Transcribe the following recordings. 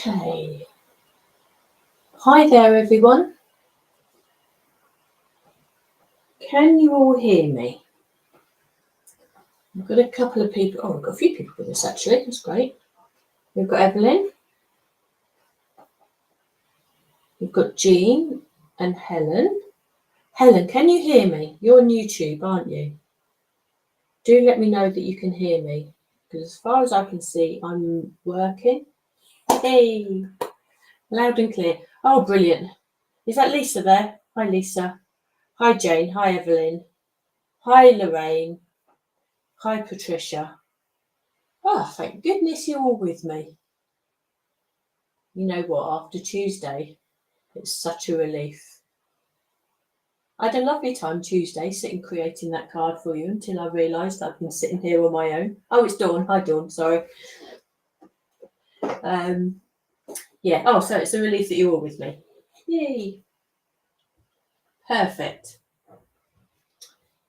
Okay. Hi there, everyone. Can you all hear me? I've got a couple of people. Oh, I've got a few people with us actually. That's great. We've got Evelyn. We've got Jean and Helen. Helen, can you hear me? You're on YouTube, aren't you? Do let me know that you can hear me, because as far as I can see, I'm working. Hey, loud and clear. Oh, brilliant. Is that Lisa there? Hi, Lisa. Hi, Jane. Hi, Evelyn. Hi, Lorraine. Hi, Patricia. Oh, thank goodness you're all with me. You know what? After Tuesday, it's such a relief. I had a lovely time Tuesday sitting creating that card for you until I realised I've been sitting here on my own. Oh, it's Dawn. Hi, Dawn. Sorry. Yeah. Oh, so it's a relief that you're all with me. Yay. Perfect.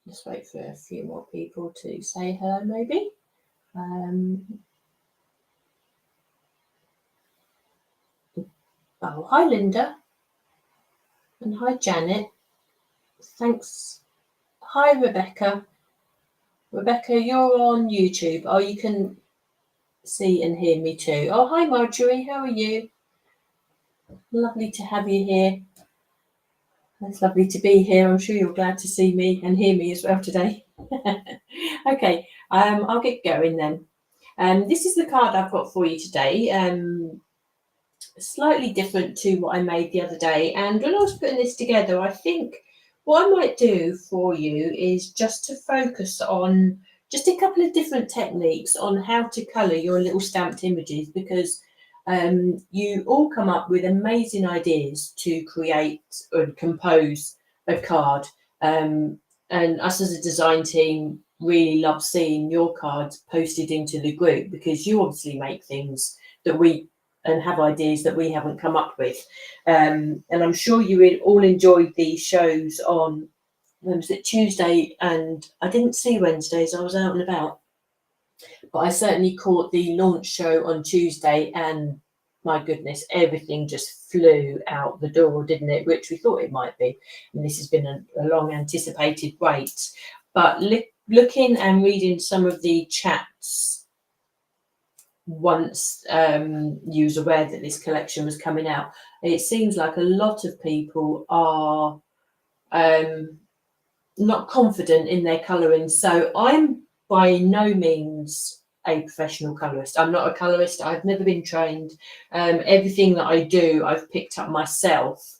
Just wait for a few more people to say hello, maybe. Oh, hi, Linda. And hi, Janet. Thanks. Hi, Rebecca. Rebecca, you're on YouTube. Oh, you can see and hear me too. Oh, hi, Marjorie. How are you? Lovely to have you here. It's lovely to be here. I'm sure you're glad to see me and hear me as well today. Okay, I'll get going then. This is the card I've got for you today. Slightly different to what I made the other day. And when I was putting this together, I think what I might do for you is just to focus on just a couple of different techniques on how to colour your little stamped images, because you all come up with amazing ideas to create and compose a card. And us as a design team really love seeing your cards posted into the group, because you obviously make things that we and have ideas that we haven't come up with. And I'm sure you all enjoyed the shows on, when was it, Tuesday, and I didn't see Wednesdays, I was out and about. But I certainly caught the launch show on Tuesday, and my goodness, everything just flew out the door, didn't it? Which we thought it might be. And this has been a long anticipated wait. But looking and reading some of the chats once you was aware that this collection was coming out, it seems like a lot of people are not confident in their colouring. So I'm by no means a professional colourist. I'm not a colourist. I've never been trained. Everything that I do, I've picked up myself.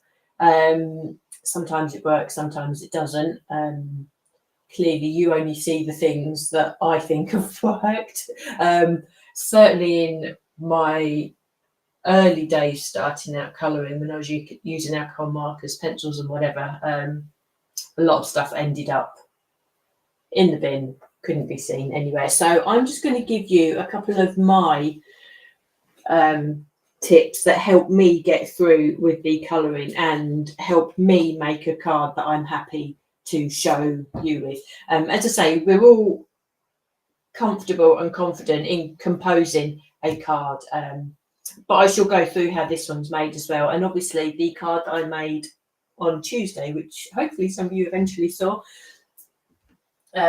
Sometimes it works, sometimes it doesn't. Clearly you only see the things that I think have worked. Certainly in my early days starting out colouring, when I was using alcohol markers, pencils and whatever, a lot of stuff ended up in the bin, couldn't be seen anywhere. So I'm just going to give you a couple of my tips that help me get through with the colouring and help me make a card that I'm happy to show you with. As I say, we're all comfortable and confident in composing a card, but I shall go through how this one's made as well. And obviously the card that I made on Tuesday, which hopefully some of you eventually saw,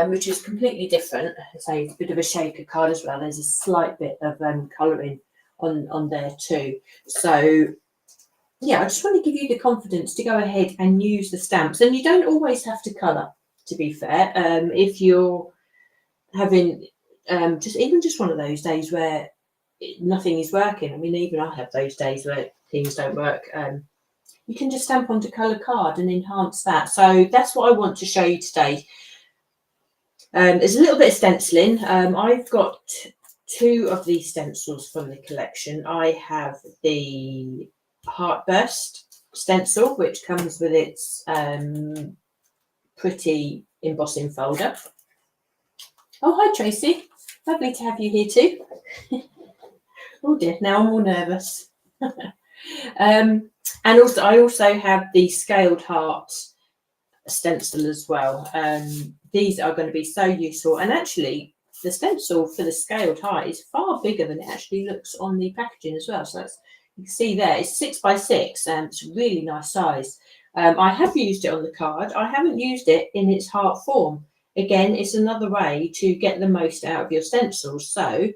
which is completely different. It's a bit of a shaker card as well. There's a slight bit of colouring on there too. So yeah, I just want to give you the confidence to go ahead and use the stamps. And you don't always have to colour, to be fair. If you're having just one of those days where nothing is working. I mean, even I have those days where things don't work. You can just stamp onto colour card and enhance that. So that's what I want to show you today. There's a little bit of stenciling. I've got two of these stencils from the collection. I have the Heartburst stencil, which comes with its pretty embossing folder. Oh, hi Tracy, lovely to have you here too. Oh dear, now I'm all nervous. And also I also have the scaled heart stencil as well. These are going to be so useful, and actually the stencil for the scaled heart is far bigger than it actually looks on the packaging as well. So that's, you can see there, it's 6 by 6 and it's a really nice size. I have used it on the card. I haven't used it in its heart form. Again, it's another way to get the most out of your stencils. So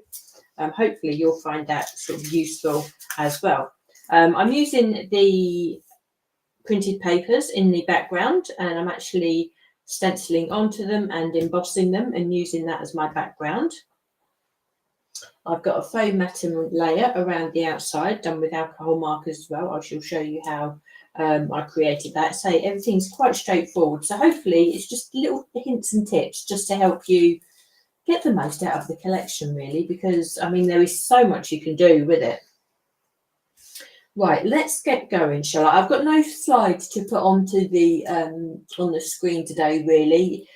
hopefully you'll find that sort of useful as well. I'm using the printed papers in the background, and I'm actually stenciling onto them and embossing them and using that as my background. I've got a faux matte layer around the outside done with alcohol markers as well. I shall show you how I created that. So everything's quite straightforward. So hopefully it's just little hints and tips just to help you get the most out of the collection, really, because I mean there is so much you can do with it. Right, let's get going, shall I? I've got no slides to put onto the on the screen today, really.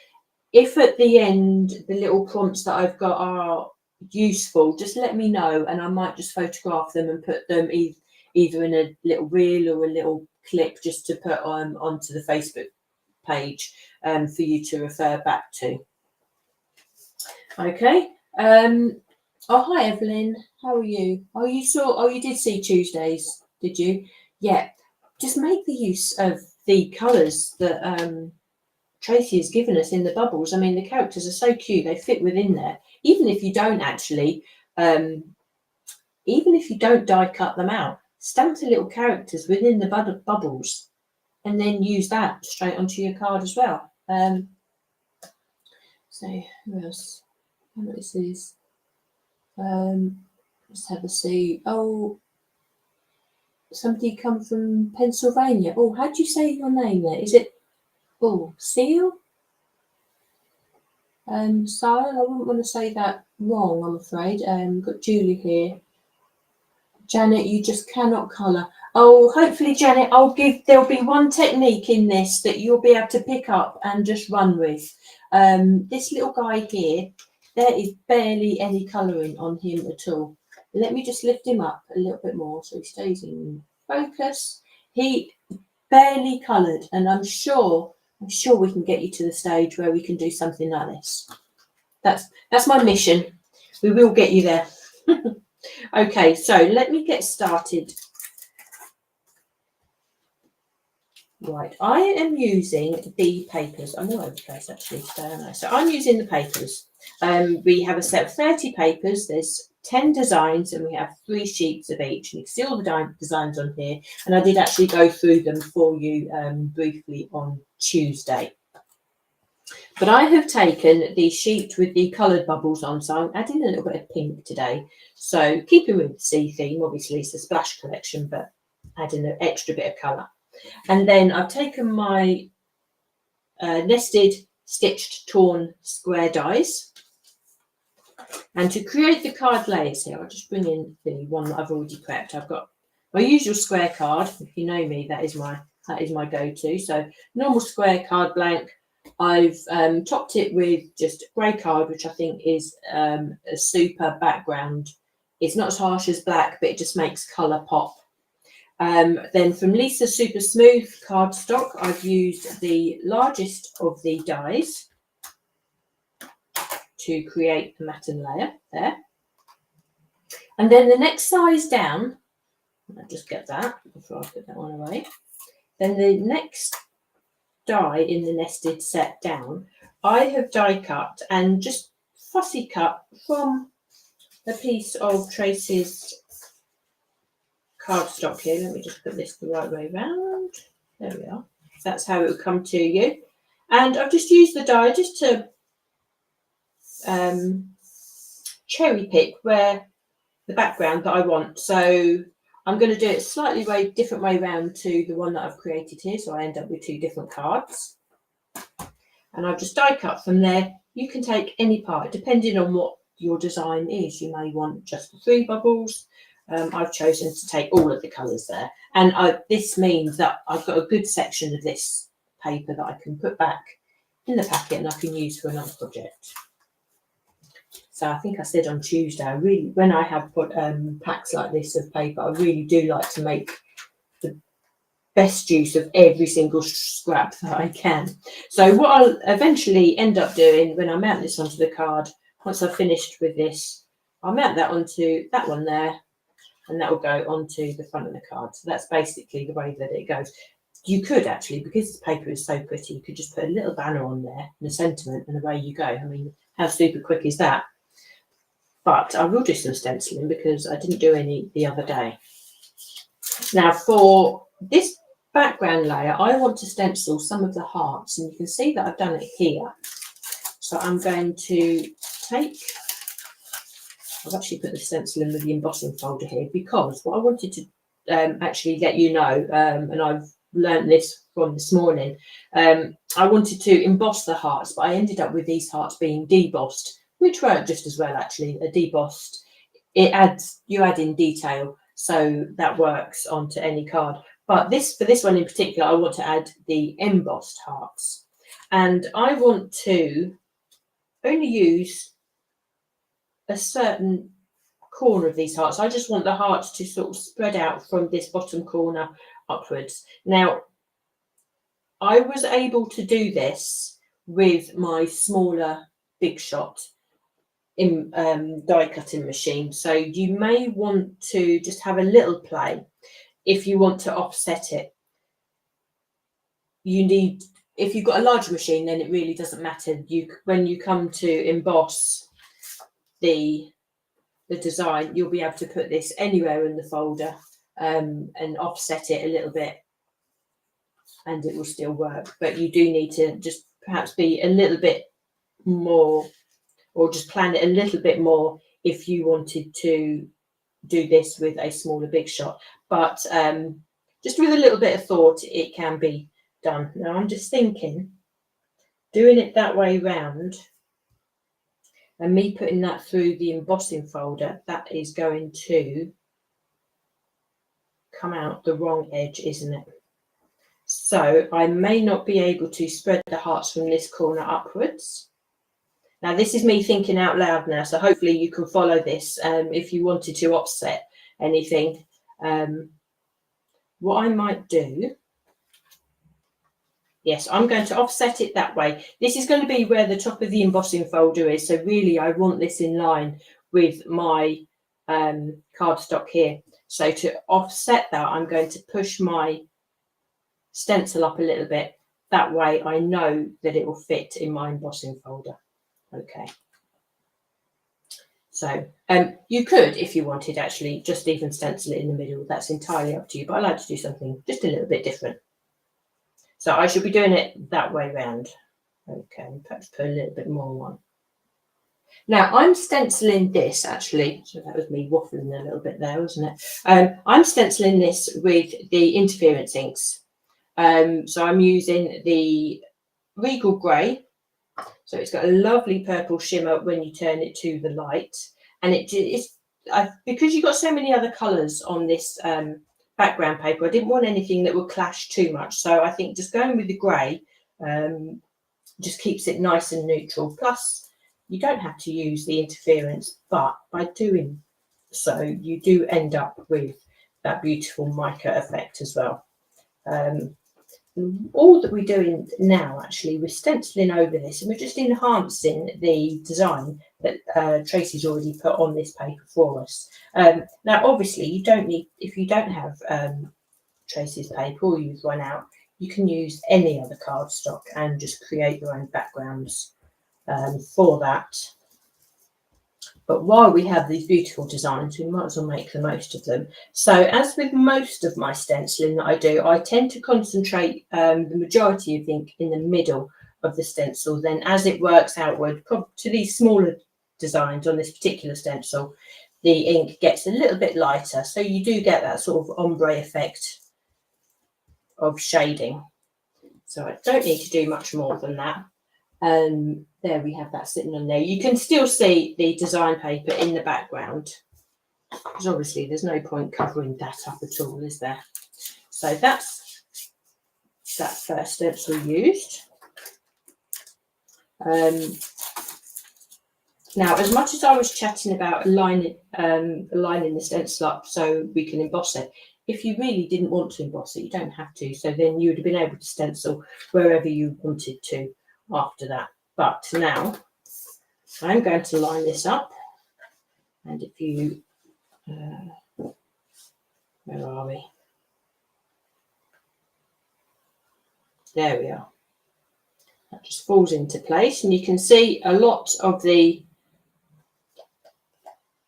If at the end the little prompts that I've got are useful, just let me know, and I might just photograph them and put them either in a little reel or a little clip just to put onto the Facebook page for you to refer back to. Okay. Oh, hi Evelyn, how are you? Oh, you did see Tuesdays, did you? Yeah, just make the use of the colours that Tracey has given us in the bubbles. I mean, the characters are so cute, they fit within there. Even if you don't actually, even if you don't die cut them out, stamp the little characters within the bubbles and then use that straight onto your card as well. So who else? What is this? Let's have a see. Oh, somebody come from Pennsylvania. Oh, how do you say your name there? Is it Seal? Sarah, I wouldn't want to say that wrong, I'm afraid. Got Julie here. Janet, you just cannot colour. Oh, hopefully, Janet, there'll be one technique in this that you'll be able to pick up and just run with. This little guy here, there is barely any colouring on him at all. Let me just lift him up a little bit more so he stays in focus. He barely coloured, and I'm sure we can get you to the stage where we can do something like this. That's my mission. We will get you there. Okay, so let me get started. Right, I am using the papers. I'm all over the place actually today, aren't I? So I'm using the papers. We have a set of 30 papers. There's 10 designs and we have 3 sheets of each. And you can see all the designs on here. And I did actually go through them for you briefly on Tuesday. But I have taken the sheet with the coloured bubbles on, so I'm adding a little bit of pink today. So keeping with the sea theme, obviously it's a splash collection, but adding an extra bit of colour. And then I've taken my nested, stitched, torn square dies. And to create the card layers here, I'll just bring in the one that I've already prepped. I've got my usual square card. If you know me, that is my go-to. So normal square card blank. I've topped it with just grey card, which I think is a super background. It's not as harsh as black, but it just makes colour pop. Then from Lisa Super Smooth cardstock, I've used the largest of the dies to create the matten layer there. And then the next size down, I'll just get that before I put that one away. Then the next die in the nested set down, I have die cut and just fussy cut from a piece of Tracey's cardstock here. Let me just put this the right way round. There we are. That's how it will come to you. And I've just used the die just to cherry pick where the background that I want. So I'm going to do it slightly different way round to the one that I've created here. So I end up with two different cards. And I've just die cut from there. You can take any part, depending on what your design is. You may want just the 3 bubbles. I've chosen to take all of the colours there. And this means that I've got a good section of this paper that I can put back in the packet and I can use for another project. So I think I said on Tuesday, when I have put packs like this of paper, I really do like to make the best use of every single scrap that I can. So what I'll eventually end up doing when I mount this onto the card, once I've finished with this, I'll mount that onto that one there, and that will go onto the front of the card. So that's basically the way that it goes. You could actually, because this paper is so pretty, you could just put a little banner on there and a sentiment, and away you go. I mean, how super quick is that? But I will do some stenciling because I didn't do any the other day. Now for this background layer, I want to stencil some of the hearts, and you can see that I've done it here. So I'm going to take, I've actually put the stencil in with the embossing folder here because what I wanted to actually let you know, and I've learned this from this morning, I wanted to emboss the hearts, but I ended up with these hearts being debossed, which worked just as well actually. A debossed, you add in detail, so that works onto any card. But for this one in particular, I want to add the embossed hearts, and I want to only use a certain corner of these hearts. I just want the hearts to sort of spread out from this bottom corner upwards. Now, I was able to do this with my smaller Big Shot in die cutting machine, so you may want to just have a little play if you want to offset it. If you've got a larger machine, then it really doesn't matter. When you come to emboss the design, you'll be able to put this anywhere in the folder and offset it a little bit, and it will still work. But you do need to just perhaps be a little bit more, or just plan it a little bit more if you wanted to do this with a smaller Big Shot. But just with a little bit of thought, it can be done. Now I'm just thinking, doing it that way round and me putting that through the embossing folder, that is going to come out the wrong edge, isn't it? So I may not be able to spread the hearts from this corner upwards. Now this is me thinking out loud now, so hopefully you can follow this if you wanted to offset anything. What I might do, yes, I'm going to offset it that way. This is going to be where the top of the embossing folder is, so really I want this in line with my cardstock here. So to offset that, I'm going to push my stencil up a little bit. That way I know that it will fit in my embossing folder. Okay. So you could, if you wanted, actually just even stencil it in the middle. That's entirely up to you, but I like to do something just a little bit different. So I should be doing it that way round. Okay, perhaps put a little bit more on. Now I'm stenciling this actually, so that was me waffling a little bit there, wasn't it? I'm stenciling this with the interference inks. So I'm using the Regal Grey. So it's got a lovely purple shimmer when you turn it to the light. And because you've got so many other colours on this background paper, I didn't want anything that would clash too much. So I think just going with the grey just keeps it nice and neutral. Plus, you don't have to use the interference, but by doing so, you do end up with that beautiful mica effect as well. All that we're doing now, actually, we're stenciling over this, and we're just enhancing the design that Tracey's already put on this paper for us. Now, obviously, you don't need, if you don't have Tracey's paper or you've run out, you can use any other cardstock and just create your own backgrounds for that. But while we have these beautiful designs, we might as well make the most of them. So as with most of my stenciling that I do, I tend to concentrate the majority of the ink in the middle of the stencil. Then as it works outward to these smaller designs on this particular stencil, the ink gets a little bit lighter. So you do get that sort of ombre effect of shading. So I don't need to do much more than that. There we have that sitting on there. You can still see the design paper in the background, because obviously there's no point covering that up at all, is there? So that's that first stencil used. Now, as much as I was chatting about aligning the stencil up so we can emboss it, if you really didn't want to emboss it, you don't have to. So then you would have been able to stencil wherever you wanted to after that. But now I'm going to line this up, and if you where are we? There we are. That just falls into place, and you can see a lot of the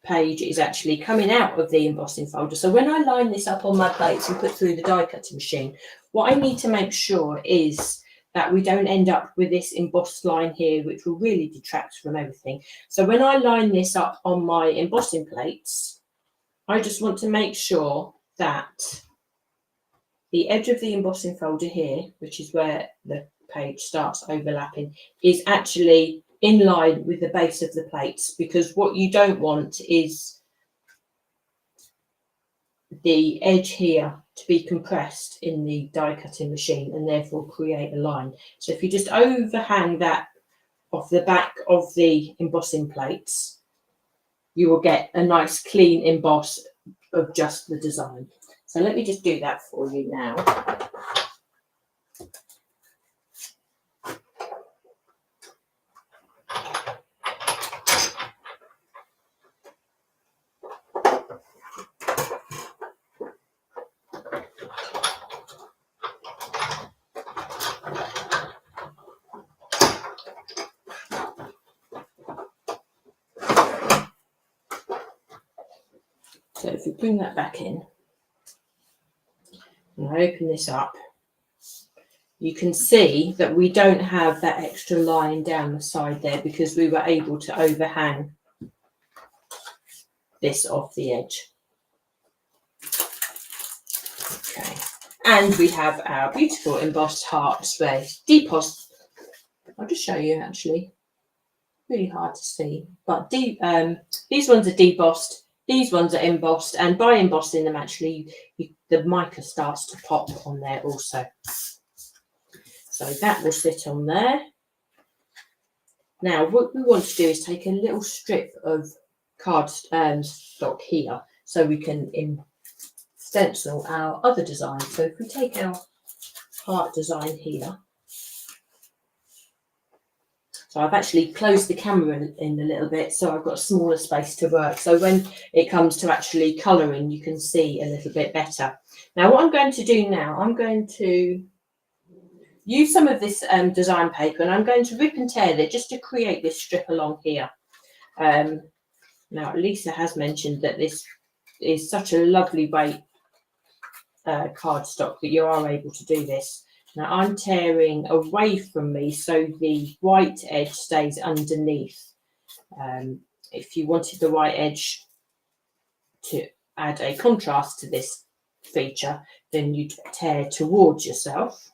page is actually coming out of the embossing folder. So when I line this up on my plates and put through the die cutting machine, what I need to make sure is that we don't end up with this embossed line here, which will really detract from everything. So when I line this up on my embossing plates, I just want to make sure that the edge of the embossing folder here, which is where the page starts overlapping, is actually in line with the base of the plates, because what you don't want is the edge here to be compressed in the die cutting machine and therefore create a line. So if you just overhang that off the back of the embossing plates, you will get a nice clean emboss of just the design. So let me just do that for you now. So if you bring that back in, and I open this up, you can see that we don't have that extra line down the side there because we were able to overhang this off the edge. Okay, and we have our beautiful embossed hearts there, depost. I'll just show you actually, really hard to see, but these ones are debossed. These ones are embossed, and by embossing them, actually, the mica starts to pop on there also. So that will sit on there. Now, what we want to do is take a little strip of cardstock here so we can stencil our other design. So if we take our heart design here, so I've actually closed the camera in a little bit, so I've got a smaller space to work. So when it comes to actually colouring, you can see a little bit better. Now, what I'm going to do now, I'm going to use some of this design paper, and I'm going to rip and tear it just to create this strip along here. Now, Lisa has mentioned that this is such a lovely weight cardstock that you are able to do this. Now I'm tearing away from me so the white edge stays underneath. If you wanted the white edge to add a contrast to this feature, then you'd tear towards yourself.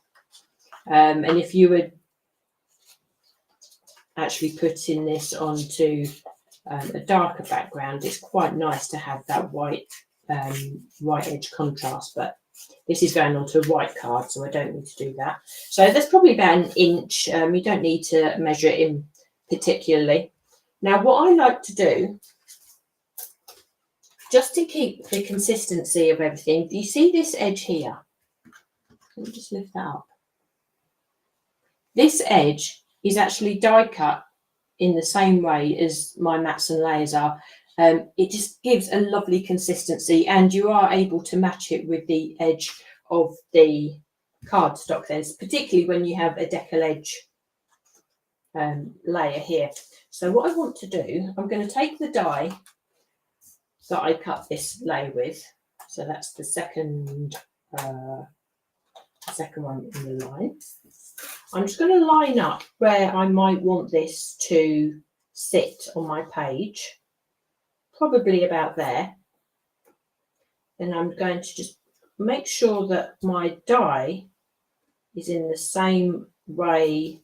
And if you were actually putting this onto a darker background, it's quite nice to have that white edge contrast, but this is going onto a white card, so I don't need to do that. So that's probably about an inch. You don't need to measure it in particularly. Now, what I like to do, just to keep the consistency of everything, do you see this edge here? Let me just lift that up. This edge is actually die cut in the same way as my mats and layers are. It just gives a lovely consistency, and you are able to match it with the edge of the cardstock then, particularly when you have a decal edge layer here. So what I want to do, I'm going to take the die that I cut this layer with. So that's the second one in the line. I'm just going to line up where I might want this to sit on my page, probably about there. And I'm going to just make sure that my die is in the same way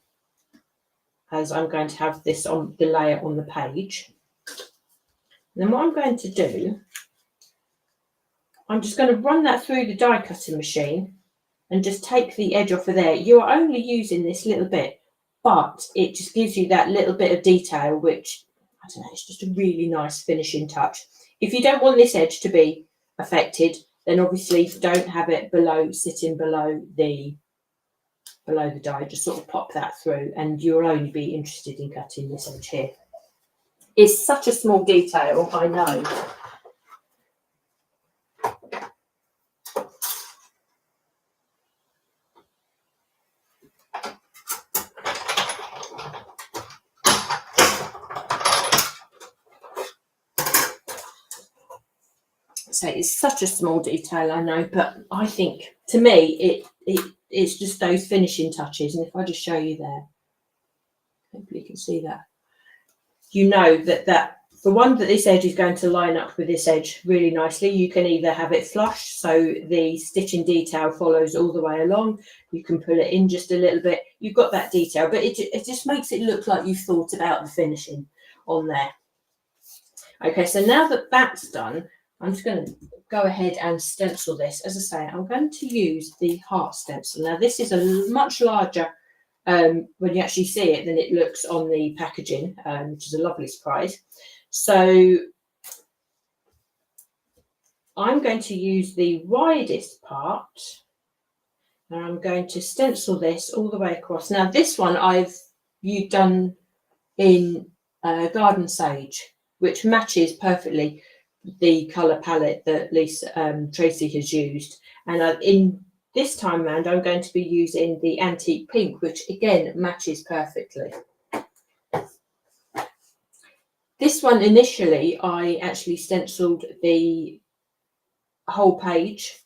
as I'm going to have this on the layer on the page. And then what I'm going to do, I'm just going to run that through the die cutting machine and just take the edge off of there. You're only using this little bit, but it just gives you that little bit of detail, which, I don't know, it's just a really nice finishing touch. If you don't want this edge to be affected, then obviously don't have it sitting below the die. Just sort of pop that through, and you'll only be interested in cutting this edge here. It's such a small detail, I know. So it's such a small detail, I know, but I think, to me, it's just those finishing touches. And if I just show you there, hopefully you can see that. You know that the one that this edge is going to line up with this edge really nicely. You can either have it flush, so the stitching detail follows all the way along. You can pull it in just a little bit. You've got that detail, but it just makes it look like you've thought about the finishing on there. Okay, so now that that's done, I'm just going to go ahead and stencil this. As I say, I'm going to use the heart stencil. Now, this is a much larger when you actually see it than it looks on the packaging, which is a lovely surprise. So I'm going to use the widest part, and I'm going to stencil this all the way across. Now, this one you've done in Garden Sage, which matches perfectly the colour palette that Tracey has used. And in this time round, I'm going to be using the antique pink, which again matches perfectly. This one, initially, I actually stenciled the whole page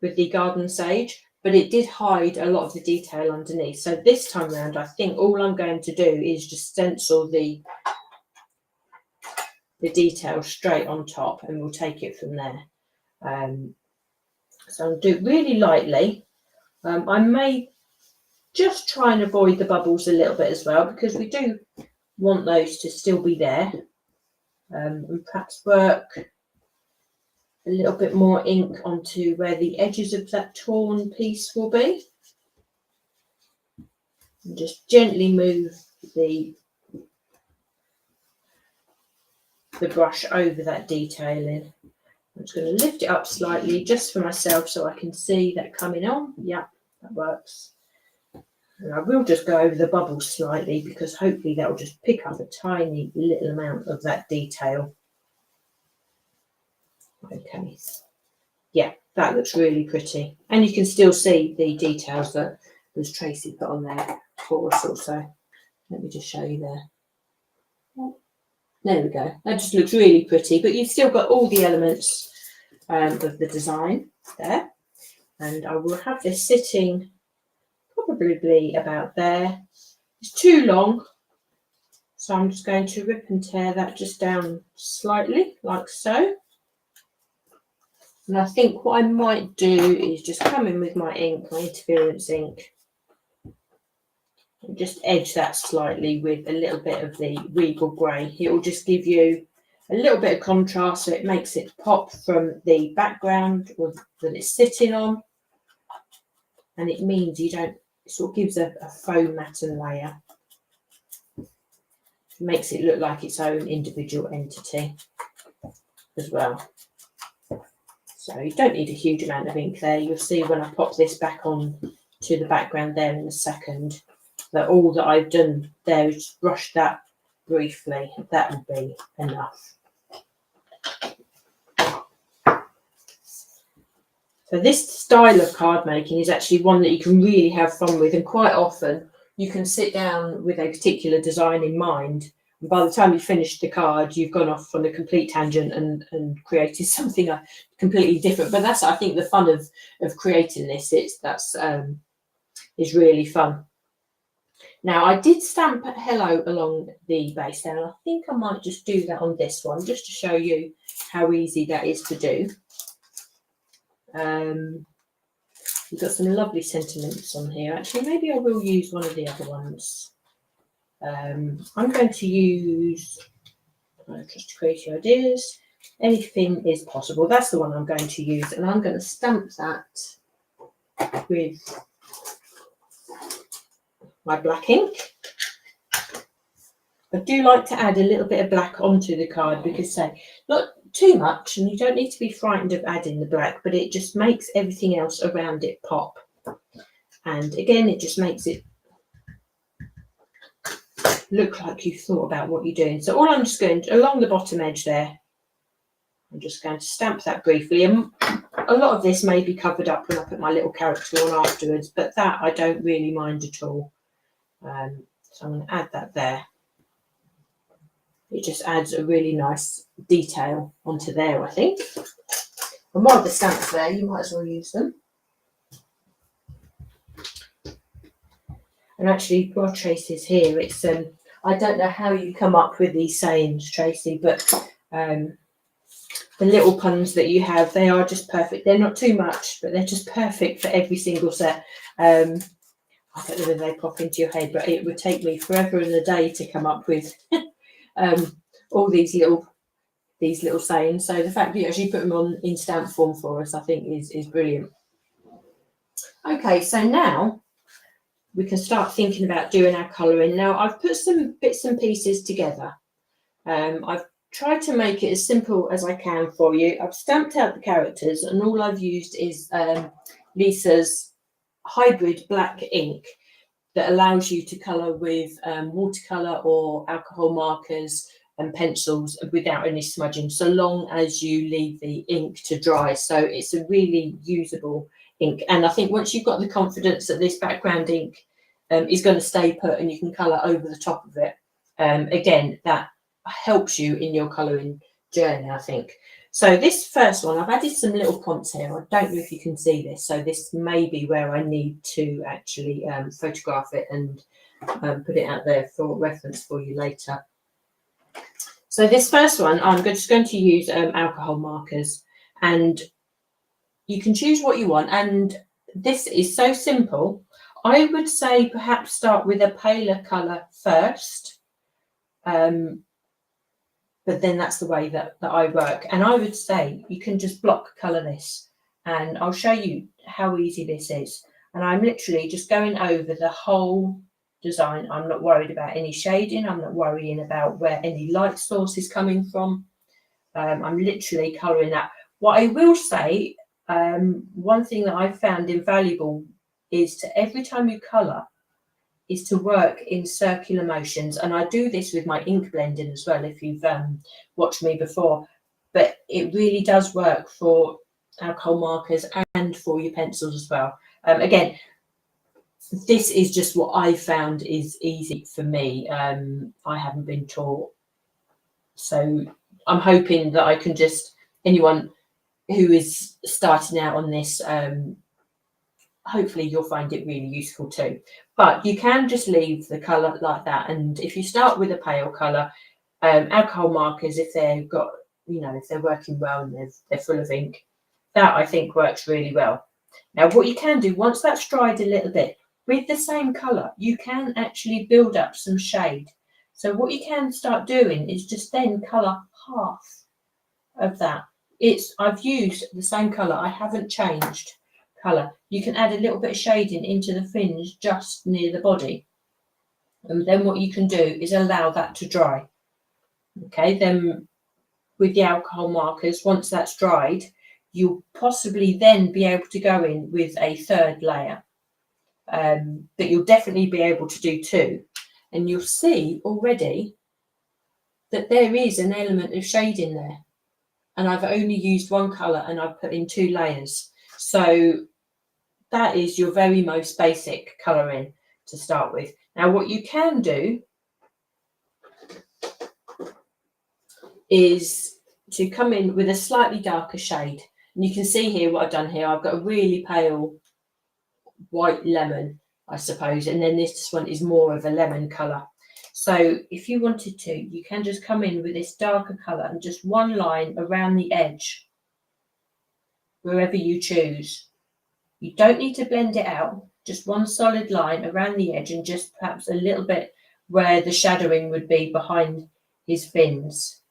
with the Garden Sage, but it did hide a lot of the detail underneath. So this time round, I think all I'm going to do is just stencil the detail straight on top, and we'll take it from there. So I'll do it really lightly. I may just try and avoid the bubbles a little bit as well, because we do want those to still be there. And perhaps work a little bit more ink onto where the edges of that torn piece will be. And just gently move the brush over that detailing. I'm just going to lift it up slightly just for myself so I can see that coming on. Yeah, that works. And I will just go over the bubbles slightly, because hopefully that will just pick up a tiny little amount of that detail. Okay. Yeah, that looks really pretty. And you can still see the details that Tracey put on there for us also. Let me just show you there. There we go. That just looks really pretty, but you've still got all the elements of the design there. And I will have this sitting probably about there. It's too long, so I'm just going to rip and tear that just down slightly, like so. And I think what I might do is just come in with my ink, my interference ink, and just edge that slightly with a little bit of the Regal Grey. It will just give you a little bit of contrast, so it makes it pop from the background or that it's sitting on, and it means you don't, it sort of gives a foam matten layer. It makes it look like its own individual entity as well. So you don't need a huge amount of ink there. You'll see when I pop this back on to the background there in a second that all that I've done there is brush that briefly. That will be enough. So this style of card making is actually one that you can really have fun with, and quite often you can sit down with a particular design in mind, and by the time you finish the card you've gone off on a complete tangent and created something completely different. But that's, I think, the fun of creating this. Is really fun. Now I did stamp hello along the base there, and I think I might just do that on this one just to show you how easy that is to do. You've got some lovely sentiments on here. Actually, maybe I will use one of the other ones. I'm going to use just Crazy Ideas. Anything is possible. That's the one I'm going to use, and I'm going to stamp that with my black ink. I do like to add a little bit of black onto the card because, say, not too much, and you don't need to be frightened of adding the black, but it just makes everything else around it pop. And again, it just makes it look like you've thought about what you're doing. So all I'm just going to, along the bottom edge there, I'm just going to stamp that briefly. And a lot of this may be covered up when I put my little character on afterwards, but that I don't really mind at all. So I'm going to add that there. It just adds a really nice detail onto there, I think. And while the stamps there, you might as well use them. And actually, while Tracey's here, it's I don't know how you come up with these sayings, Tracey, but the little puns that you have, they are just perfect. They're not too much, but they're just perfect for every single set. I don't know whether they pop into your head, but it would take me forever and a day to come up with all these little sayings. So the fact that you actually put them on in stamp form for us, I think is brilliant. Okay, so now we can start thinking about doing our colouring. Now I've put some bits and pieces together. I've tried to make it as simple as I can for you. I've stamped out the characters, and all I've used is Lisa's hybrid black ink that allows you to colour with watercolour or alcohol markers and pencils without any smudging, so long as you leave the ink to dry. So it's a really usable ink, and I think once you've got the confidence that this background ink is going to stay put and you can colour over the top of it, again, that helps you in your colouring journey, I think. So this first one, I've added some little prompts here. I don't know if you can see this, so this may be where I need to actually photograph it and put it out there for reference for you later. So this first one, I'm just going to use alcohol markers, and you can choose what you want. And this is so simple. I would say perhaps start with a paler colour first, but then that's the way that I work. And I would say you can just block colour this, and I'll show you how easy this is. And I'm literally just going over the whole design. I'm not worried about any shading. I'm not worrying about where any light source is coming from. I'm literally colouring that. What I will say, one thing that I've found invaluable is to every time you colour is to work in circular motions. And I do this with my ink blending as well, if you've watched me before. But it really does work for alcohol markers and for your pencils as well. Again, this is just what I found is easy for me. I haven't been taught. So I'm hoping that I can just, anyone who is starting out on this, hopefully you'll find it really useful too. But you can just leave the colour like that. And if you start with a pale colour, alcohol markers, if they've got, you know, if they're working well and they're full of ink, That I think works really well. Now what you can do, once that's dried a little bit, with the same colour, you can actually build up some shade. So what you can start doing is just then colour half of that. I've used the same colour, I haven't changed colour. You can add a little bit of shading into the fringe just near the body. And then what you can do is allow that to dry. Okay, then with the alcohol markers, once that's dried, you'll possibly then be able to go in with a third layer. But you'll definitely be able to do two. And you'll see already that there is an element of shade in there. And I've only used one colour and I've put in 2 layers. So that is your very most basic colouring to start with. Now what you can do is to come in with a slightly darker shade. And you can see here what I've done here. I've got a really pale white lemon, I suppose, and then this one is more of a lemon colour. So if you wanted to, you can just come in with this darker colour and just one line around the edge, wherever you choose. You don't need to blend it out, just one solid line around the edge and just perhaps a little bit where the shadowing would be behind his fins.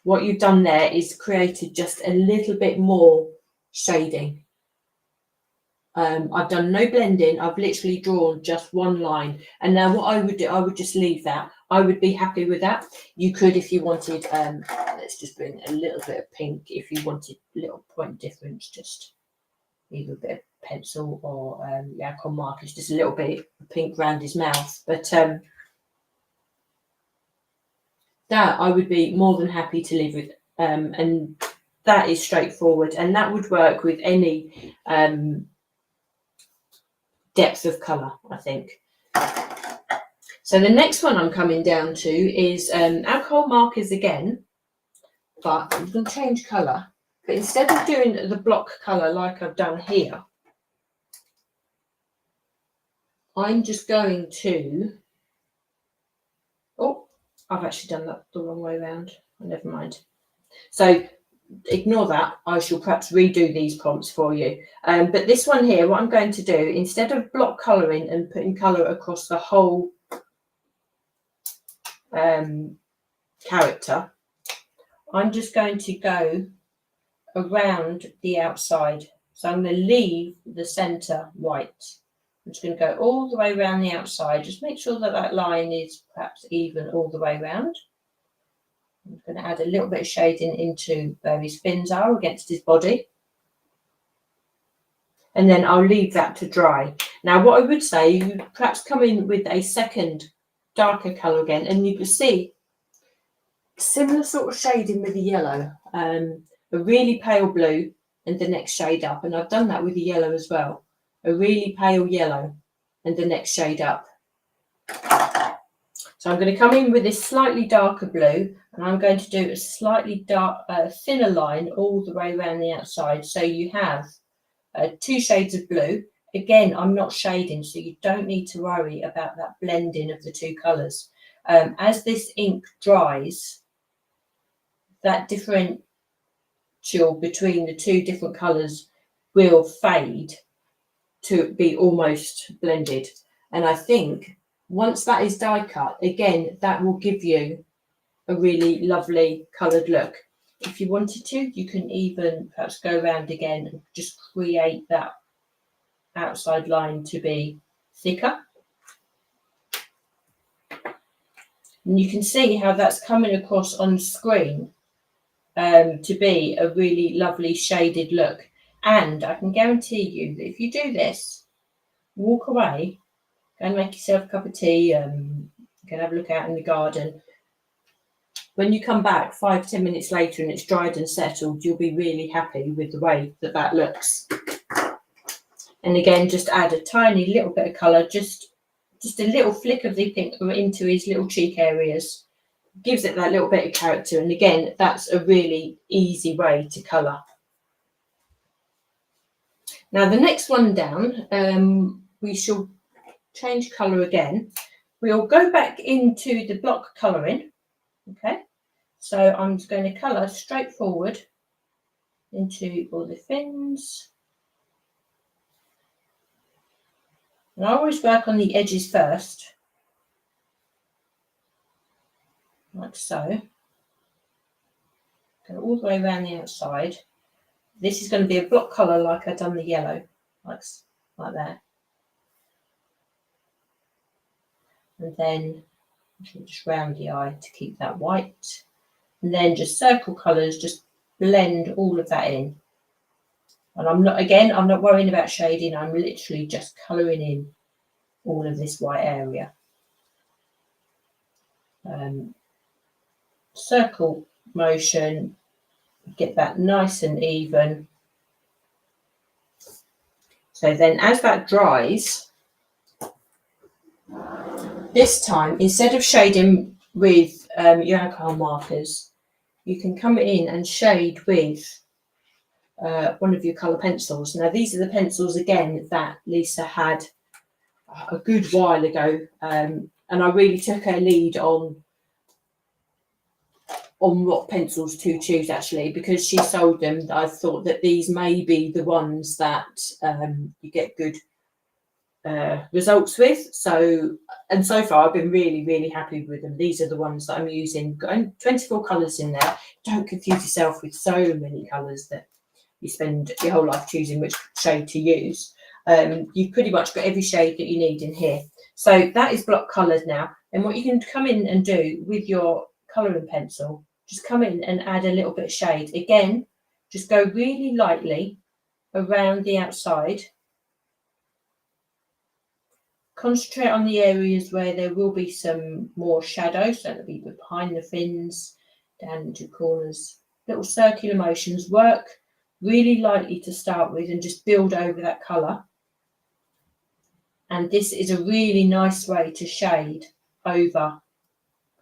What you've done there is created just a little bit more shading. I've done no blending, I've literally drawn just one line. And now what I would do, I would just leave that. I would be happy with that. You could, if you wanted, let's just bring a little bit of pink, if you wanted a little point difference, just either a bit of pencil or the alcohol markers, just a little bit of pink around his mouth. But that I would be more than happy to live with. And that is straightforward, and that would work with any depth of colour, I think. So the next one I'm coming down to is alcohol markers again, but I'm going to change colour. But instead of doing the block colour like I've done here, I'm just going to, oh, I've actually done that the wrong way around. Never mind. So ignore that. I shall perhaps redo these prompts for you. But this one here, what I'm going to do, instead of block colouring and putting colour across the whole character, I'm just going to go around the outside. So I'm going to leave the centre white. I'm just going to go all the way around the outside. Just make sure that that line is perhaps even all the way around. I'm going to add a little bit of shading into where his fins are against his body. And then I'll leave that to dry. Now, what I would say, you perhaps come in with a second darker colour again, and you can see similar sort of shading with the yellow, a really pale blue and the next shade up. And I've done that with the yellow as well, a really pale yellow and the next shade up. So I'm going to come in with this slightly darker blue, and I'm going to do a slightly dark, thinner line all the way around the outside. So you have 2 shades of blue. Again, I'm not shading, so you don't need to worry about that blending of the 2 colours. As this ink dries, that differential between the 2 different colours will fade to be almost blended. And I think once that is die cut, again, that will give you a really lovely coloured look. If you wanted to, you can even perhaps go around again and just create that outside line to be thicker. And you can see how that's coming across on screen to be a really lovely shaded look. And I can guarantee you that if you do this, walk away, go and make yourself a cup of tea, go and have a look out in the garden. When you come back 5-10 minutes later and it's dried and settled, you'll be really happy with the way that that looks. And again, just add a tiny little bit of colour, just a little flick of the pink into his little cheek areas. Gives it that little bit of character. And again, that's a really easy way to colour. Now the next one down, we shall change colour again. We'll go back into the block colouring. Okay, so I'm just going to colour straight forward into all the fins. And I always work on the edges first, like so. Go all the way around the outside. This is going to be a block colour like I've done the yellow, like that. And then just round the eye to keep that white. And then just circle colours, just blend all of that in. And I'm not worrying about shading, I'm literally just colouring in all of this white area. Circle motion, get that nice and even. So then as that dries, this time, instead of shading with your alcohol markers, you can come in and shade with one of your colour pencils. Now these are the pencils again that Lisa had a good while ago, and I really took her lead on what pencils to choose, actually, because she sold them. I thought that these may be the ones that you get good results with. So far I've been really happy with them. These are the ones that I'm using. Got 24 colours in there. Don't confuse yourself with so many colours that you spend your whole life choosing which shade to use. You've pretty much got every shade that you need in here. So that is block coloured now. And what you can come in and do with your colouring pencil, just come in and add a little bit of shade. Again, just go really lightly around the outside. Concentrate on the areas where there will be some more shadow, so that'll be behind the fins, down into corners. Little circular motions. Work really lightly to start with and just build over that colour. And this is a really nice way to shade over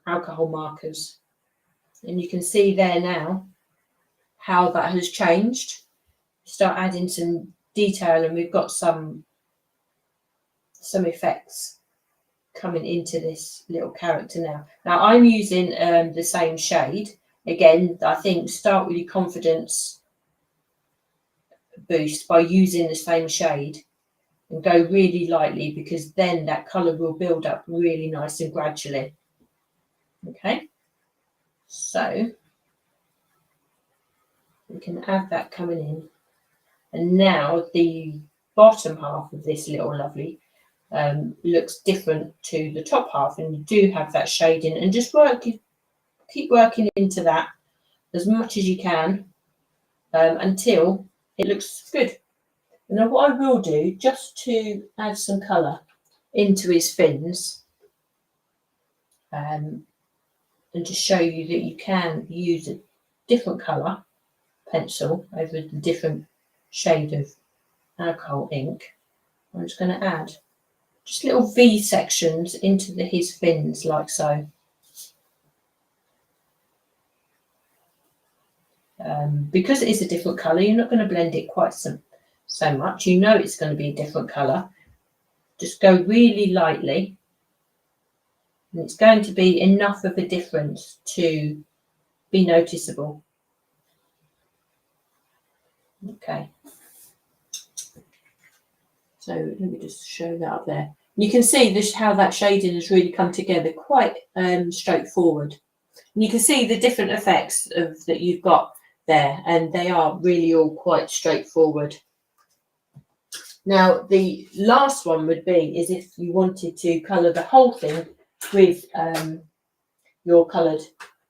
alcohol markers. And you can see there now how that has changed. Start adding some detail and we've got some effects coming into this little character now. Now I'm using the same shade. Again, I think start with your confidence boost by using the same shade and go really lightly, because then that colour will build up really nice and gradually. Okay, so we can add that coming in. And now the bottom half of this little lovely looks different to the top half, and you do have that shading, and just keep working into that as much as you can until it looks good. And now what I will do, just to add some colour into his fins, and to show you that you can use a different colour pencil over the different shade of alcohol ink, I'm just going to add just little V sections into his fins, like so. Because it is a different colour, you're not going to blend it quite so much. You know it's going to be a different colour. Just go really lightly, and it's going to be enough of a difference to be noticeable. Okay. So let me just show that up there. You can see this, how that shading has really come together quite straightforward. And you can see the different effects that you've got there, and they are really all quite straightforward. Now, the last one would be is if you wanted to colour the whole thing with your coloured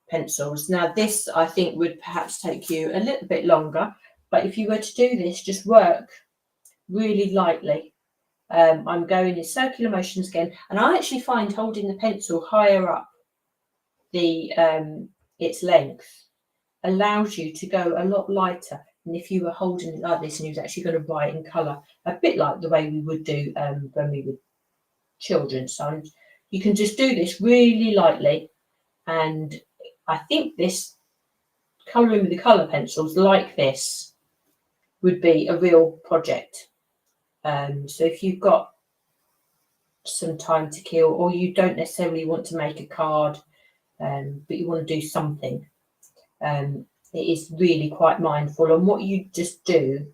pencils. Now, this I think would perhaps take you a little bit longer, but if you were to do this, just work really lightly. I'm going in circular motions again, and I actually find holding the pencil higher up its length allows you to go a lot lighter than if you were holding it like this and you was actually going to write in colour, a bit like the way we would do when we were children. So you can just do this really lightly, and I think this colouring with the colour pencils like this would be a real project. So if you've got some time to kill, or you don't necessarily want to make a card, but you want to do something, it is really quite mindful. And what you just do,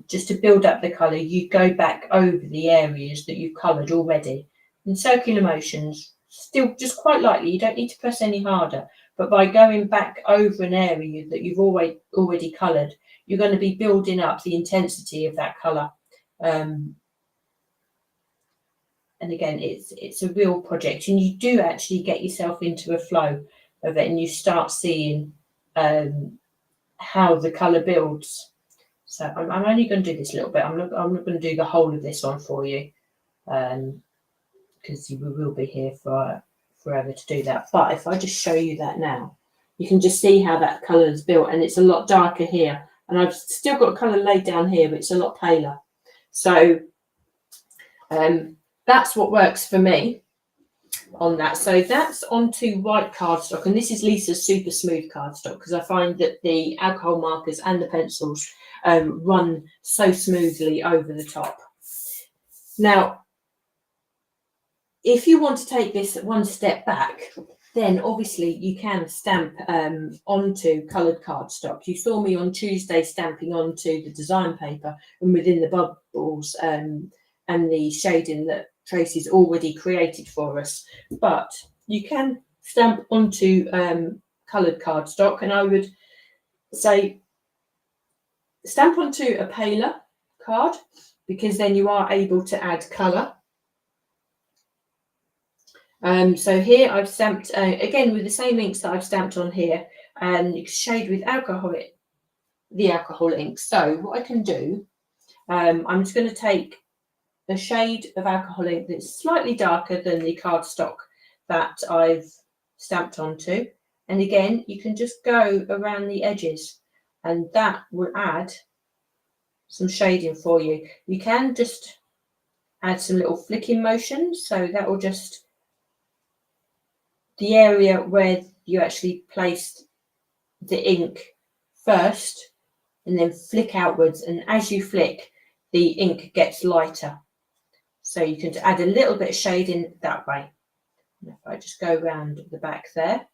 just to build up the colour, you go back over the areas that you've coloured already in circular motions, still just quite lightly. You don't need to press any harder, but by going back over an area that you've already coloured, you're going to be building up the intensity of that colour. And again, it's a real project, and you do actually get yourself into a flow of it, and you start seeing how the colour builds. So I'm only going to do this a little bit. I'm not going to do the whole of this one for you, because we will be here for forever to do that. But if I just show you that now, you can just see how that colour is built, and it's a lot darker here. And I've still got colour laid down here, but it's a lot paler. So that's what works for me on that. So that's onto white cardstock, and this is Lisa's super smooth cardstock, because I find that the alcohol markers and the pencils run so smoothly over the top. Now, if you want to take this one step back, then obviously you can stamp onto coloured cardstock. You saw me on Tuesday stamping onto the design paper and within the bubbles and the shading that Tracey's already created for us. But you can stamp onto coloured cardstock, and I would say stamp onto a paler card, because then you are able to add colour. So here I've stamped again with the same inks that I've stamped on here, and you can shade with the alcohol ink. So what I can do, I'm just going to take a shade of alcohol ink that's slightly darker than the cardstock that I've stamped onto, and again you can just go around the edges, and that will add some shading for you. You can just add some little flicking motions, so that will just, the area where you actually placed the ink first, and then flick outwards, and as you flick, the ink gets lighter. So you can add a little bit of shading that way. And if I just go around the back there,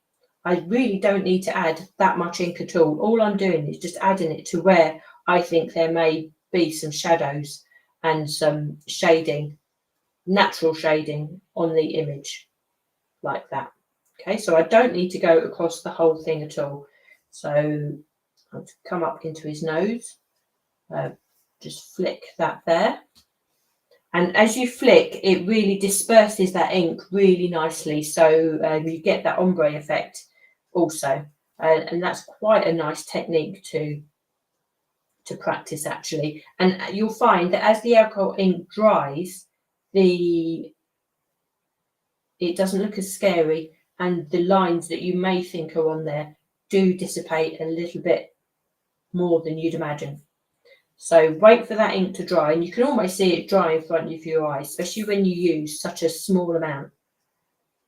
I really don't need to add that much ink at all. All I'm doing is just adding it to where I think there may be some shadows and some shading, natural shading on the image, like that. Okay, so I don't need to go across the whole thing at all. So I'll come up into his nose, just flick that there. And as you flick, it really disperses that ink really nicely. So you get that ombre effect also. And that's quite a nice technique to practice, actually. And you'll find that as the alcohol ink dries, it doesn't look as scary, and the lines that you may think are on there do dissipate a little bit more than you'd imagine. So wait for that ink to dry, and you can almost see it dry in front of your eyes, especially when you use such a small amount.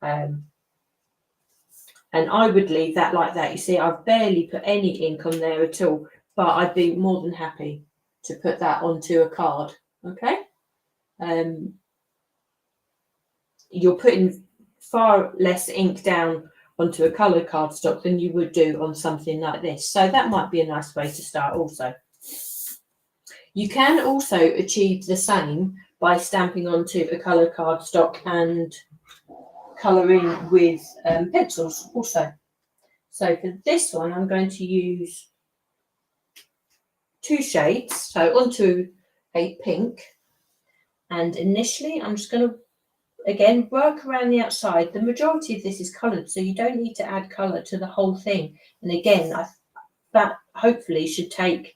And I would leave that like that. You see, I've barely put any ink on there at all, but I'd be more than happy to put that onto a card. Okay. You're putting far less ink down onto a coloured cardstock than you would do on something like this. So that might be a nice way to start also. You can also achieve the same by stamping onto a coloured cardstock and colouring with pencils also. So for this one, I'm going to use 2 shades, so onto a pink. And initially, I'm just going to, again, work around the outside. The majority of this is coloured, so you don't need to add colour to the whole thing. And again, that hopefully should take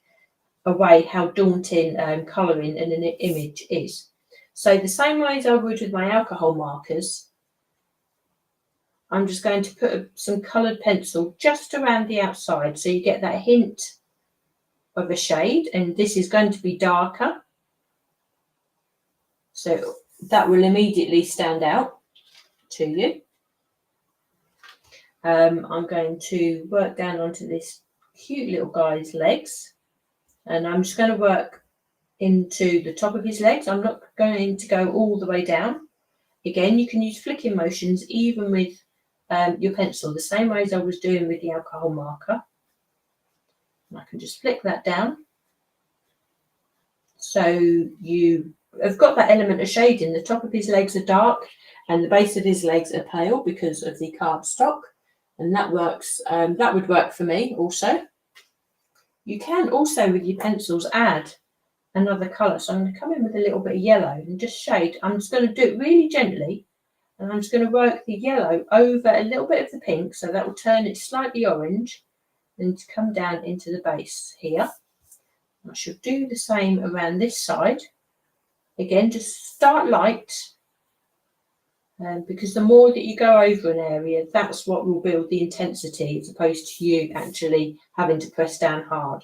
away how daunting colouring in an image is. So the same way as I would with my alcohol markers, I'm just going to put some coloured pencil just around the outside, so you get that hint of a shade, and this is going to be darker, so that will immediately stand out to you. I'm going to work down onto this cute little guy's legs, and I'm just going to work into the top of his legs. I'm not going to go all the way down. Again, you can use flicking motions even with your pencil, the same way as I was doing with the alcohol marker. I can just flick that down. So you have got that element of shading. The top of his legs are dark and the base of his legs are pale because of the cardstock. And that works, that would work for me also. You can also, with your pencils, add another colour. So I'm going to come in with a little bit of yellow and just shade. I'm just going to do it really gently. And I'm just going to work the yellow over a little bit of the pink. So that will turn it slightly orange and to come down into the base here. I shall do the same around this side. Again, just start light. Because the more that you go over an area, that's what will build the intensity as opposed to you actually having to press down hard.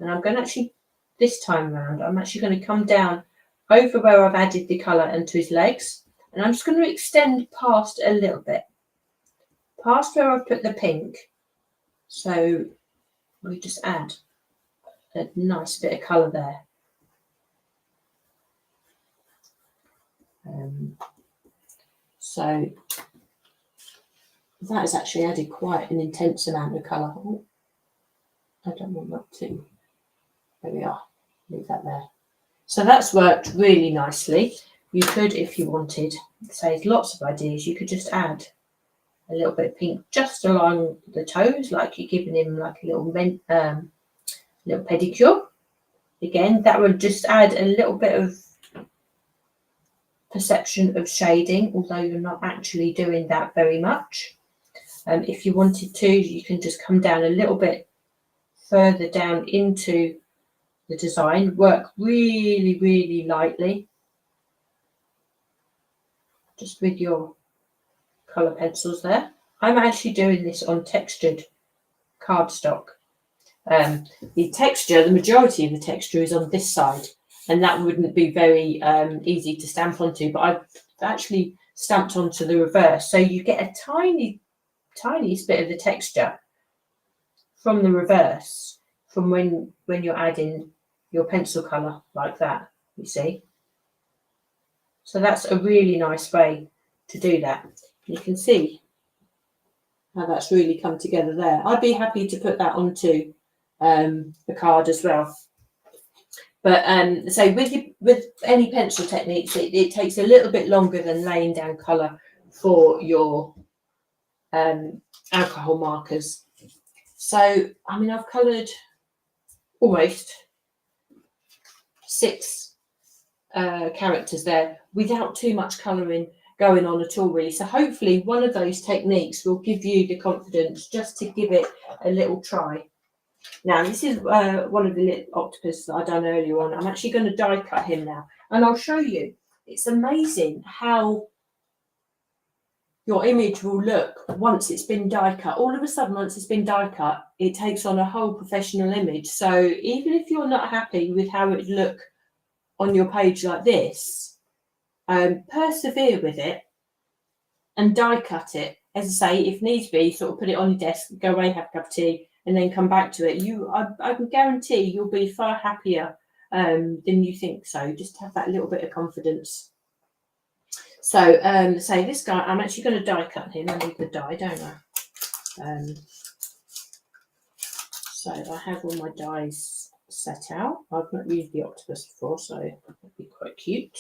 And I'm going to actually, this time around, I'm actually going to come down over where I've added the colour into his legs. And I'm just going to extend past a little bit, past where I've put the pink. So we just add a nice bit of colour there. So that has actually added quite an intense amount of colour. Oh, I don't want that to. There we are. Leave that there. So that's worked really nicely. You could, if you wanted, say lots of ideas, you could just add a little bit of pink just along the toes, like you're giving him like a little pedicure. Again, that would just add a little bit of perception of shading, although you're not actually doing that very much. If you wanted to, you can just come down a little bit further down into the design, work really, really lightly, just with your colour pencils there. I'm actually doing this on textured cardstock. The texture, the majority of the texture is on this side, and that wouldn't be very easy to stamp onto, but I've actually stamped onto the reverse. So you get a tiniest bit of the texture from the reverse, from when you're adding your pencil colour like that, you see. So that's a really nice way to do that. You can see how that's really come together there. I'd be happy to put that onto the card as well. But so with any pencil techniques, it takes a little bit longer than laying down colour for your alcohol markers. So, I mean, I've coloured almost 6 characters there without too much colouring going on at all, really. So hopefully one of those techniques will give you the confidence just to give it a little try. Now, this is one of the little octopus that I've done earlier on. I'm actually going to die cut him now, and I'll show you. It's amazing how your image will look once it's been die cut. All of a sudden, once it's been die cut, it takes on a whole professional image. So even if you're not happy with how it would look on your page like this, persevere with it and die cut it. As I say, if needs be, sort of put it on your desk, go away, have a cup of tea, and then come back to it. I can guarantee you'll be far happier than you think. So just have that little bit of confidence. So say this guy, I'm actually going to die cut him. I need the die, don't I? So I have all my dies set out. I've not used the octopus before, so that'd be quite cute.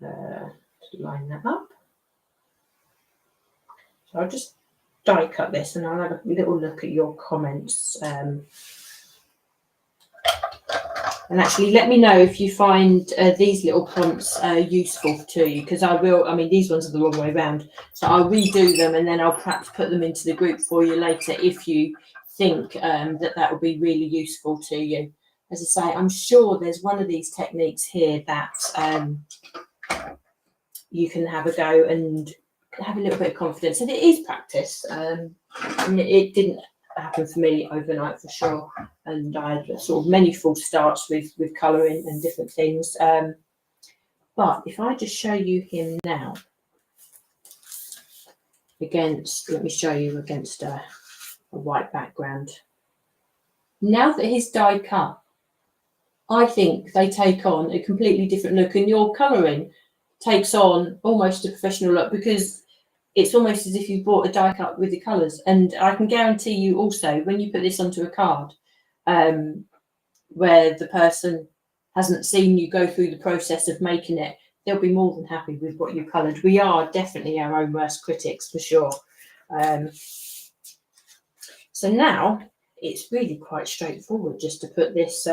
To line that up. So I'll just die cut this and I'll have a little look at your comments. And actually let me know if you find these little prompts useful to you, because I mean, these ones are the wrong way around. So I'll redo them and then I'll perhaps put them into the group for you later if you think that will be really useful to you. As I say, I'm sure there's one of these techniques here that you can have a go and have a little bit of confidence. And it is practice. And it didn't happen for me overnight for sure. And I had sort of many false starts with colouring and different things. But if I just show you him now against, let me show you against a white background. Now that he's die cut, I think they take on a completely different look, and your colouring takes on almost a professional look, because it's almost as if you bought a die cut with the colours. And I can guarantee you also, when you put this onto a card, where the person hasn't seen you go through the process of making it, they'll be more than happy with what you coloured. We are definitely our own worst critics, for sure. So now it's really quite straightforward just to put this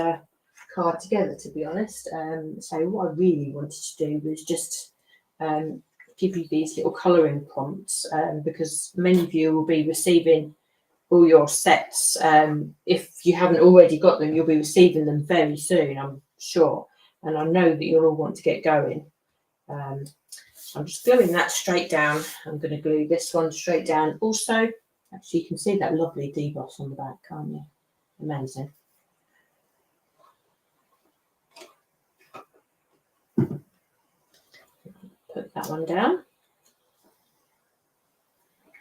card together, to be honest. So what I really wanted to do was just give you these little colouring prompts, because many of you will be receiving all your sets. If you haven't already got them, you'll be receiving them very soon, I'm sure. And I know that you'll all want to get going. I'm just gluing that straight down. I'm going to glue this one straight down also. Actually, you can see that lovely deboss on the back, can't you? Amazing. Put that one down.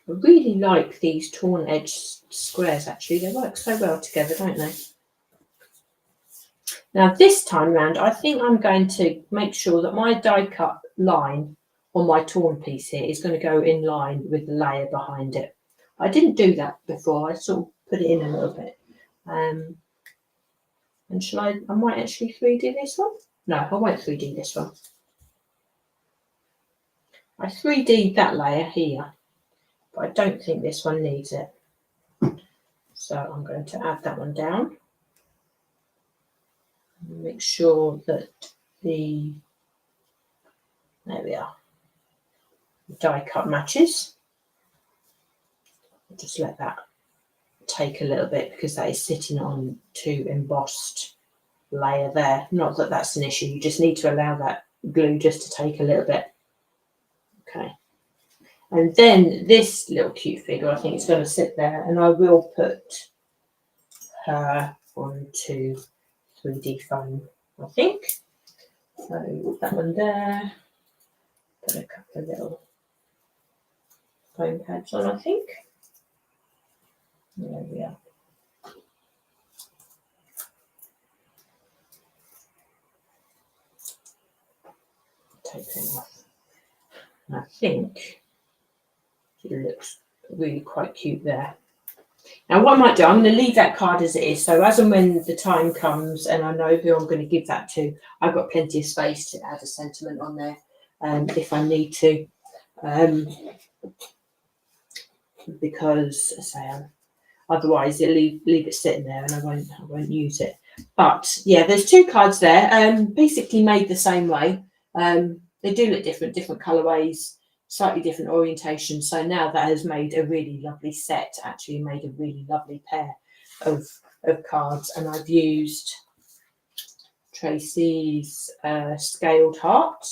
I really like these torn edge squares, actually. They work so well together, don't they? Now, this time round, I think I'm going to make sure that my die cut line on my torn piece here is going to go in line with the layer behind it. I didn't do that before. I sort of put it in a little bit. And shall I might actually 3D this one? No, I won't 3D this one. I 3D'd that layer here, but I don't think this one needs it. So I'm going to add that one down. Make sure that there we are, the die cut matches. Just let that take a little bit because that is sitting on two embossed layer there. Not that that's an issue, you just need to allow that glue just to take a little bit. Okay, and then this little cute figure, I think it's going to sit there, and I will put her onto 3D foam, I think. So that one there, put a couple of little foam pads on, I think. There we are. Take them off. And I think it looks really quite cute there. Now what I might do, I'm going to leave that card as it is. So as and when the time comes and I know who I'm going to give that to, I've got plenty of space to add a sentiment on there if I need to. Because as I say, otherwise it'll leave it sitting there and I won't use it. But yeah, there's two cards there, basically made the same way. They do look different colourways, slightly different orientation. So now that has made a really lovely set, actually made a really lovely pair of cards. And I've used Tracey's scaled heart,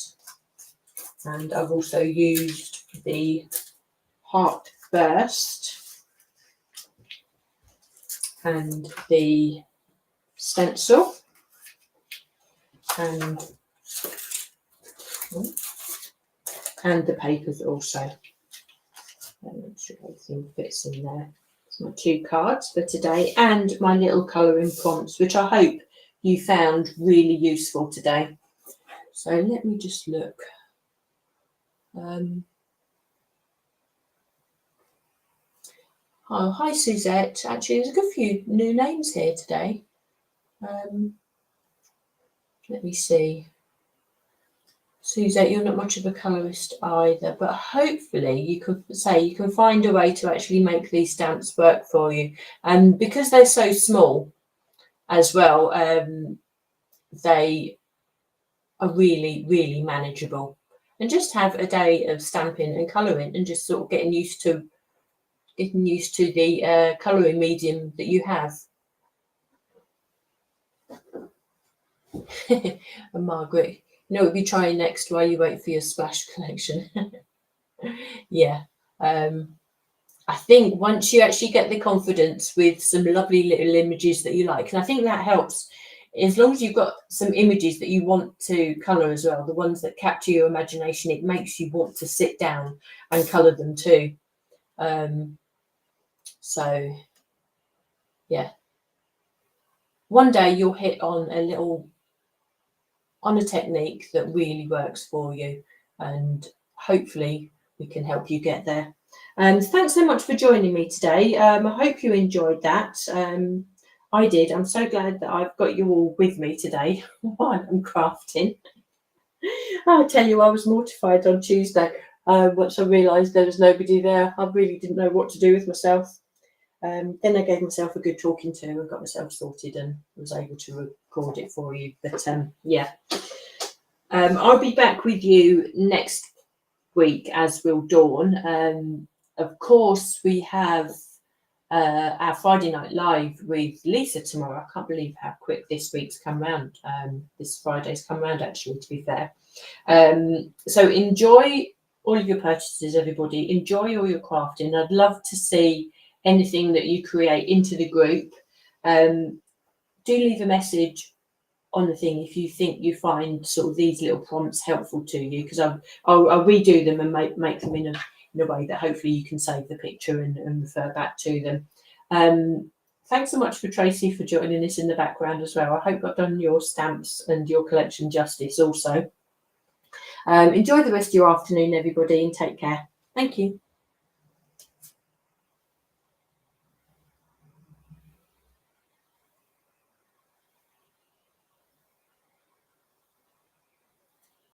and I've also used the heart burst and the stencil and the papers also. Make sure everything fits in there. It's my two cards for today and my little colouring prompts, which I hope you found really useful today. So let me just look. Oh, hi Suzette. Actually, there's a good few new names here today. Let me see. Suzette, you're not much of a colourist either, but hopefully you can find a way to actually make these stamps work for you. And because they're so small as well, they are really, really manageable. And just have a day of stamping and colouring and just sort of getting used to the colouring medium that you have. And Margaret, you know what you'll be trying next while you wait for your splash collection. Yeah. I think once you actually get the confidence with some lovely little images that you like, and I think that helps, as long as you've got some images that you want to colour as well, the ones that capture your imagination, it makes you want to sit down and colour them too. So yeah, one day you'll hit on a technique that really works for you, and hopefully we can help you get there. Thanks so much for joining me today. I hope you enjoyed that. I did. I'm so glad that I've got you all with me today while I'm crafting. I'll tell you, I was mortified on Tuesday once I realised there was nobody there. I really didn't know what to do with myself. Then I gave myself a good talking to and got myself sorted and was able to record it for you. But yeah, I'll be back with you next week, as will Dawn. Of course, we have our Friday Night Live with Lisa tomorrow. I can't believe how quick this week's come round. This Friday's come round, actually, to be fair. So enjoy all of your purchases, everybody. Enjoy all your crafting. I'd love to see anything that you create into the group. Do leave a message on the thing if you think you find sort of these little prompts helpful to you, because I'll redo them and make them in a way that hopefully you can save the picture and refer back to them. Thanks so much for Tracey for joining us in the background as well. I hope I've done your stamps and your collection justice also. Enjoy the rest of your afternoon, everybody, and take care. Thank you.